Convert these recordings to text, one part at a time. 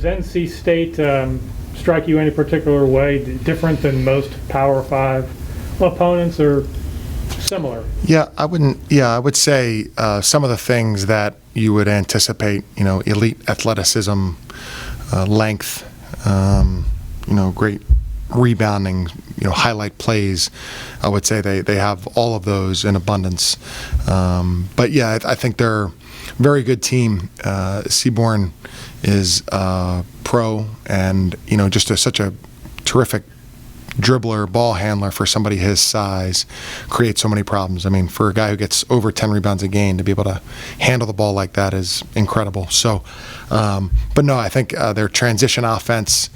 Does NC State strike you any particular way, different than most Power 5 opponents, or similar? Yeah, I wouldn't. Yeah, I would say some of the things that you would anticipate. Elite athleticism, length. Great rebounding. Highlight plays. I would say they have all of those in abundance. But yeah, I think they're a very good team. Seaborn is pro, and just such a terrific dribbler, ball handler for somebody his size, creates so many problems. I mean, for a guy who gets over 10 rebounds a game, to be able to handle the ball like that is incredible. So, but no, I think their transition offense,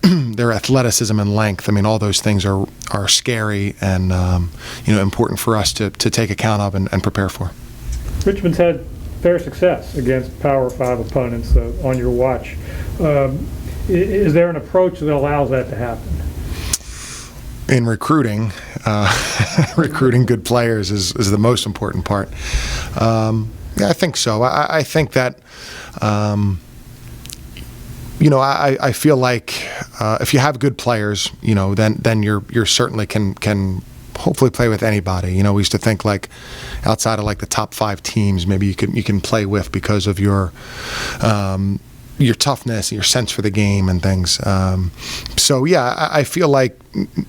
their athleticism and length, I mean, all those things are scary and, important for us to take account of and prepare for. Richmond's had fair success against Power 5 opponents on your watch. Is there an approach that allows that to happen? In recruiting, recruiting good players is the most important part. Yeah, I think so. I think that, I feel like if you have good players, then you're certainly can hopefully play with anybody. We used to think like outside of like the top 5 teams, maybe you can play with because of your toughness, your sense for the game and things. So yeah, I feel like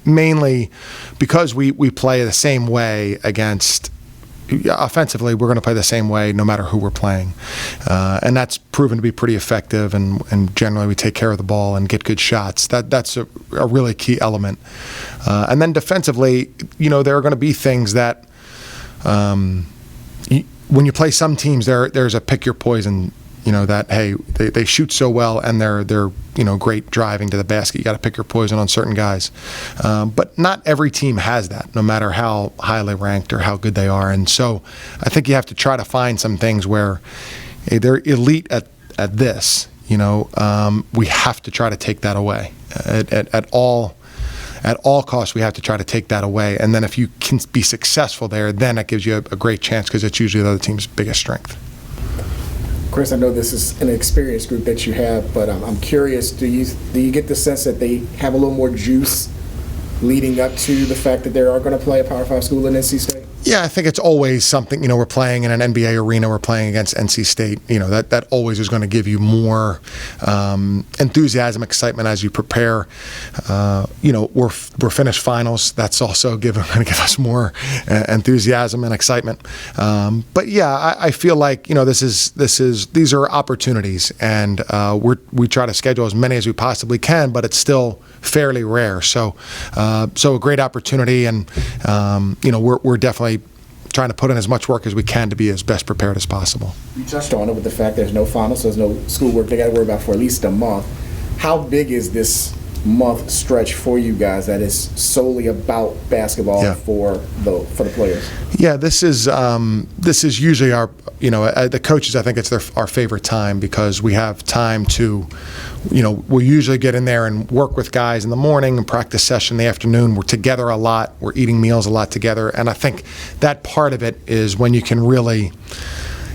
mainly because we play the same way against, offensively, we're going to play the same way no matter who we're playing. And that's proven to be pretty effective, and generally we take care of the ball and get good shots. That's a really key element. And then defensively, there are going to be things that when you play some teams, there's a pick your poison. That, hey, they shoot so well and they're great driving to the basket. You got to pick your poison on certain guys. But not every team has that, no matter how highly ranked or how good they are. And so I think you have to try to find some things where, hey, they're elite at this. We have to try to take that away at all costs. We have to try to take that away. And then if you can be successful there, then it gives you a great chance, because it's usually the other team's biggest strength. Chris, I know this is an experienced group that you have, but I'm curious, do you get the sense that they have a little more juice leading up to the fact that they are going to play a Power 5 school in NC State? Yeah, I think it's always something, we're playing in an NBA arena, we're playing against NC State, that always is going to give you more enthusiasm, excitement as you prepare. We're finished finals. That's also going to give us more enthusiasm and excitement. But yeah, I feel like, these are opportunities, and we try to schedule as many as we possibly can, but it's still fairly rare. So a great opportunity, and we're definitely trying to put in as much work as we can to be as best prepared as possible. You touched on it with the fact there's no finals, so there's no schoolwork they got to worry about for at least a month. How big is this month stretch for you guys that is solely about basketball for the players? Yeah, this is usually our, the coaches, I think it's our favorite time, because we have time to, we'll usually get in there and work with guys in the morning and practice session in the afternoon. We're together a lot. We're eating meals a lot together. And I think that part of it is when you can really,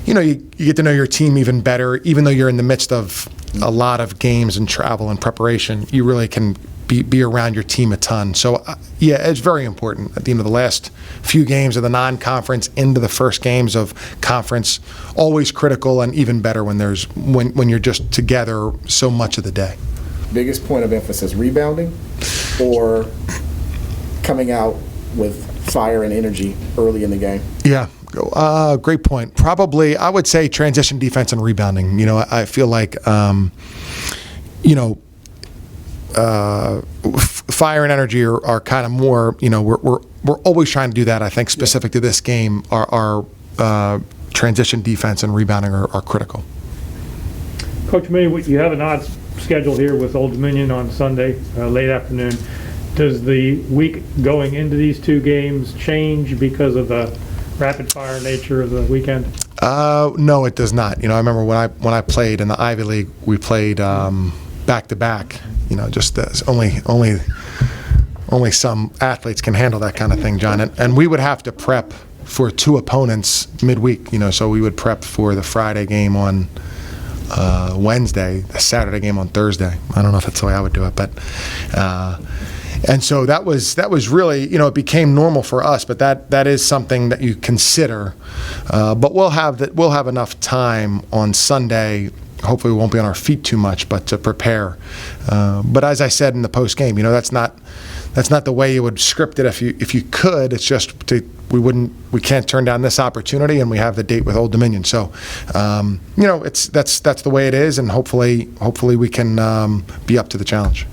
you get to know your team even better. Even though you're in the midst of a lot of games and travel and preparation, you really can be around your team a ton. So yeah, it's very important. At the end of the last few games of the non-conference into the first games of conference, always critical, and even better when you're just together so much of the day. Biggest point of emphasis, rebounding or coming out with fire and energy early in the game? Yeah. Great point. Probably, I would say transition defense and rebounding. I feel like, fire and energy are kind of more. We're always trying to do that. I think specific to this game, our transition defense and rebounding are critical. Coach May, you have an odd schedule here with Old Dominion on Sunday, late afternoon. Does the week going into these two games change because of the rapid-fire nature of the weekend? No, it does not. I remember when I played in the Ivy League, we played back-to-back. Just only some athletes can handle that kind of thing, John. And we would have to prep for 2 opponents midweek. So we would prep for the Friday game on Wednesday, the Saturday game on Thursday. I don't know if that's the way I would do it, but and so that was really, it became normal for us. But that is something that you consider. But we'll have enough time on Sunday. Hopefully, we won't be on our feet too much, but to prepare. But as I said in the post game, that's not the way you would script it if you could. It's just we can't turn down this opportunity, and we have the date with Old Dominion. So, that's the way it is, and hopefully we can be up to the challenge.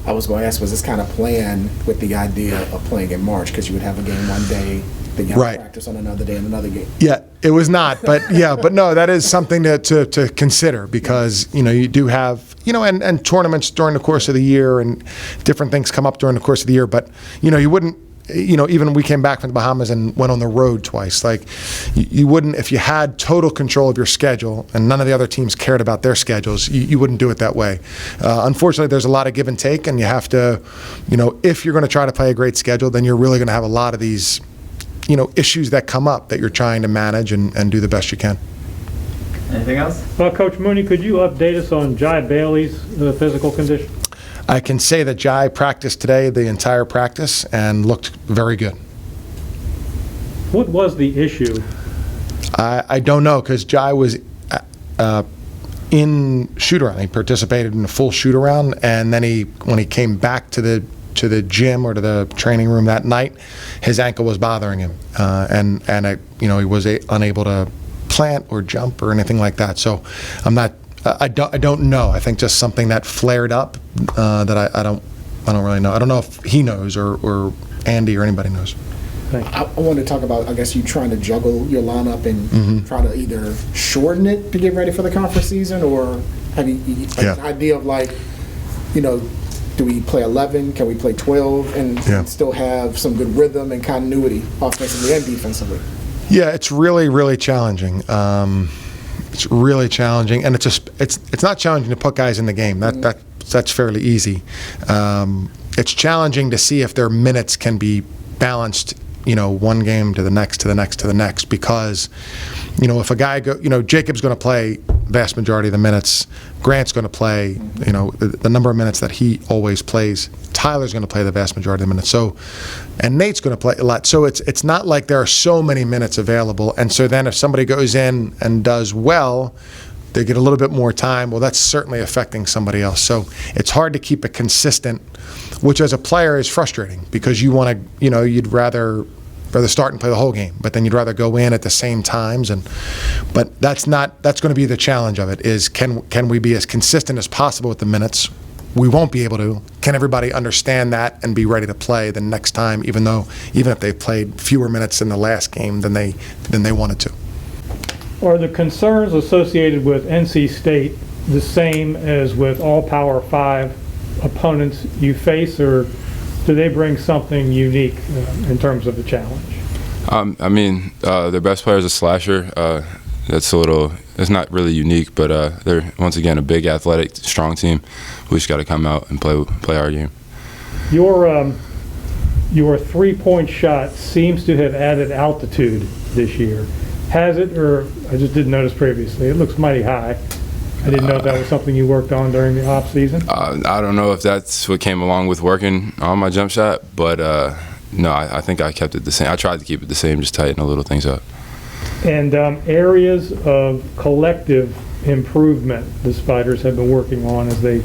I was going to ask, was this kind of planned with the idea of playing in March, because you would have a game one day, then you have Right. practice on another day and another game? Yeah, it was not, but no, that is something to consider, because you do have and tournaments during the course of the year, and different things come up during the course of the year. But you wouldn't. Even we came back from the Bahamas and went on the road twice. Like, you wouldn't, if you had total control of your schedule and none of the other teams cared about their schedules, you wouldn't do it that way. Unfortunately, there's a lot of give and take, and you have to, if you're going to try to play a great schedule, then you're really going to have a lot of these, issues that come up that you're trying to manage and do the best you can. Anything else? Well, Coach Mooney, could you update us on Jai Bailey's physical condition? I can say that Jai practiced today, the entire practice, and looked very good. What was the issue? I don't know, because Jai was in shoot-around. He participated in a full shoot-around, and then when he came back to the gym or to the training room that night, his ankle was bothering him, and he was unable to plant or jump or anything like that. So I don't know. I think just something that flared up that I don't really know. I don't know if he knows or Andy or anybody knows. I want to talk about, I guess, you trying to juggle your lineup and try to either shorten it to get ready for the conference season, or have you an idea of, like, do we play 11? Can we play 12 and still have some good rhythm and continuity offensively and defensively? Yeah, it's really, really challenging. It's really challenging, and it's not challenging to put guys in the game. That's fairly easy. It's challenging to see if their minutes can be balanced, one game to the next, to the next, to the next, because, if a guy Jacob's going to play vast majority of the minutes, Grant's going to play, the number of minutes that he always plays. Tyler's going to play the vast majority of the minutes. So, and Nate's going to play a lot. So it's not like there are so many minutes available. And so then if somebody goes in and does well, they get a little bit more time. Well, that's certainly affecting somebody else. So it's hard to keep it consistent, which as a player is frustrating, because you want to, you'd rather start and play the whole game, but then you'd rather go in at the same times. But that's going to be the challenge of it, is can we be as consistent as possible with the minutes? We won't be able to. Can everybody understand that and be ready to play the next time, even if they played fewer minutes in the last game than they wanted to? Are the concerns associated with NC State the same as with all Power 5 opponents you face, or do they bring something unique in terms of the challenge? Their best player is a slasher. It's not really unique, but they're, once again, a big, athletic, strong team. We just got to come out and play our game. Your three-point shot seems to have added altitude this year. Has it, or I just didn't notice previously? It looks mighty high. I didn't know if that was something you worked on during the off season. I don't know if that's what came along with working on my jump shot, but no, I think I kept it the same. I tried to keep it the same, just tighten a little things up. And areas of collective improvement the Spiders have been working on as they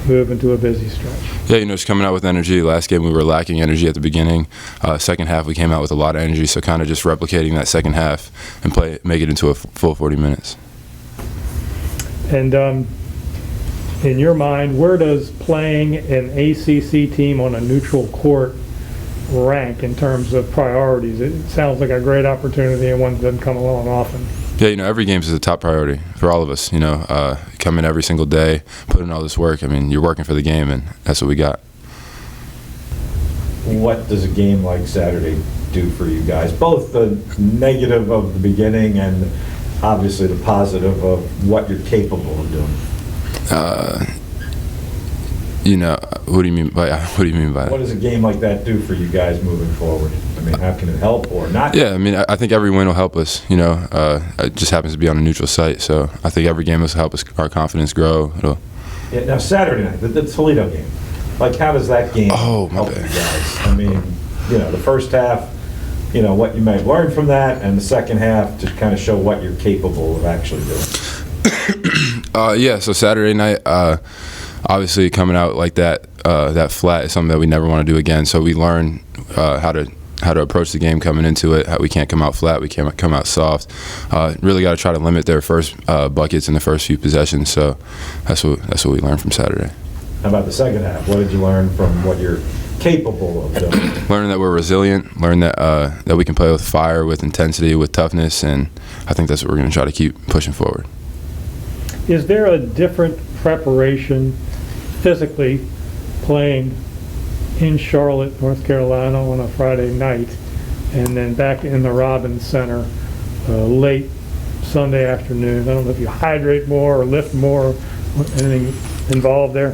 move into a busy stretch. Yeah, just coming out with energy. Last game we were lacking energy at the beginning. Second half we came out with a lot of energy, so kind of just replicating that second half and make it into a full 40 minutes. And in your mind, where does playing an ACC team on a neutral court rank in terms of priorities? It sounds like a great opportunity and one that doesn't come along often. Yeah, every game is a top priority for all of us. Come in every single day, put in all this work. You're working for the game, and that's what we got. What does a game like Saturday do for you guys? Both the negative of the beginning and obviously the positive of what you're capable of doing. What do you mean by that? What does a game like that do for you guys moving forward? mean, how can it help or not? Yeah, I mean, I think every win will help us. You know, it just happens to be on a neutral site, so I think every game will help us, our confidence grow. Yeah, now, Saturday night, the Toledo game, like, how does that game Oh, my help bad. you guys? I mean, you know, the first half, you know, what you may have learned from that, and the second half to kind of show what you're capable of actually doing. Yeah, so Saturday night, obviously coming out like that, that flat is something that we never want to do again. So we learn how to approach the game coming into it. How we can't come out flat, we can't come out soft. Really got to try to limit their first buckets in the first few possessions. So that's what we learned from Saturday. How about the second half? What did you learn from what you're capable of doing? Learning that we're resilient, learn that that we can play with fire, with intensity, with toughness, and I think that's what we're going to try to keep pushing forward. Is there a different preparation physically playing in Charlotte, North Carolina on a Friday night, and then back in the Robbins Center late Sunday afternoon? I don't know if you hydrate more or lift more, anything involved there?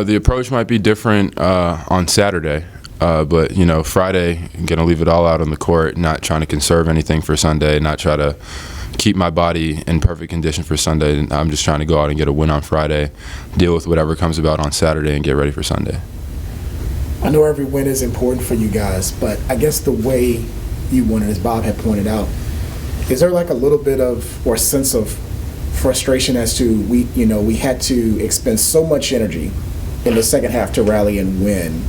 The approach might be different on Saturday, but you know, Friday, I'm gonna leave it all out on the court, not trying to conserve anything for Sunday, not try to keep my body in perfect condition for Sunday. I'm just trying to go out and get a win on Friday, deal with whatever comes about on Saturday, and get ready for Sunday. I know every win is important for you guys, but I guess the way you won it, as Bob had pointed out, is there like a little bit of, or sense of frustration as to we had to expend so much energy in the second half to rally and win,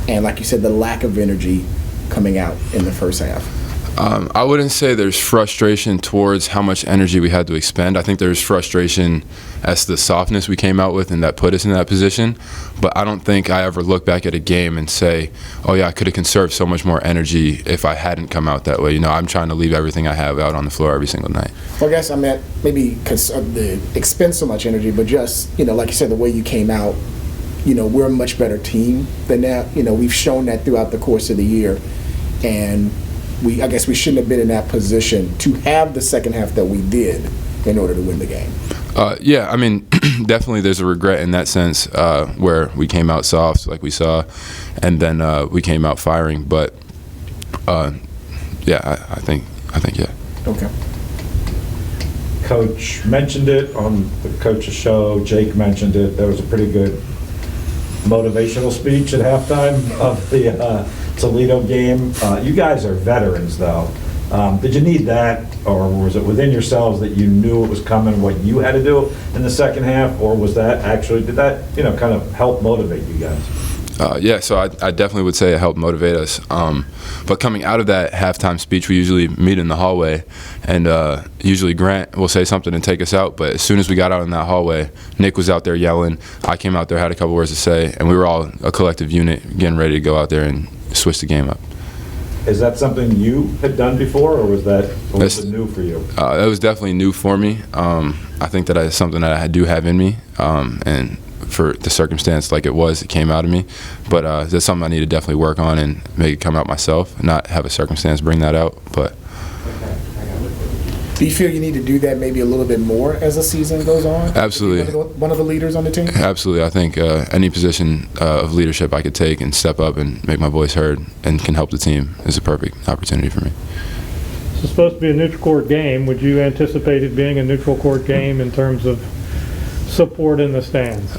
and like you said, the lack of energy coming out in the first half? I wouldn't say there's frustration towards how much energy we had to expend. I think there's frustration as to the softness we came out with and that put us in that position. But I don't think I ever look back at a game and say, oh yeah, I could have conserved so much more energy if I hadn't come out that way. You know, I'm trying to leave everything I have out on the floor every single night. Well, I guess I meant maybe the expend so much energy, but just, like you said, the way you came out, we're a much better team than that. We've shown that throughout the course of the year. And I guess we shouldn't have been in that position to have the second half that we did in order to win the game. Yeah, I mean, definitely there's a regret in that sense where we came out soft, like we saw, and then we came out firing. But yeah, I think yeah. Okay. Coach mentioned it on the coach's show. Jake mentioned it. There was a pretty good motivational speech at halftime of the Toledo game. You guys are veterans, though. Did you need that, or was it within yourselves that you knew it was coming, what you had to do in the second half, or was that actually, did that, kind of help motivate you guys? Yeah, so I definitely would say it helped motivate us. But coming out of that halftime speech, we usually meet in the hallway, and usually Grant will say something and take us out. But as soon as we got out in that hallway, Nick was out there yelling. I came out there, had a couple words to say, and we were all a collective unit getting ready to go out there and switch the game up. Is that something you had done before, or was it new for you? It was definitely new for me. I think that is something that I do have in me, and for the circumstance like it came out of me. But that's something I need to definitely work on and make it come out myself, not have a circumstance bring that out. But do you feel you need to do that maybe a little bit more as the season goes on? Absolutely. One of the leaders on the team? Absolutely. I think any position of leadership I could take and step up and make my voice heard and can help the team is a perfect opportunity for me. It's supposed to be a neutral court game. Would you anticipate it being a neutral court game in terms of support in the stands?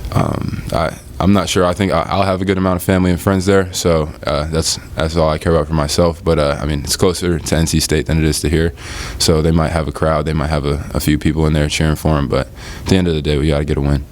I'm not sure. I think I'll have a good amount of family and friends there, so that's all I care about for myself. But I mean, it's closer to NC State than it is to here, so they might have a crowd, they might have a few people in there cheering for them. But at the end of the day, we got to get a win.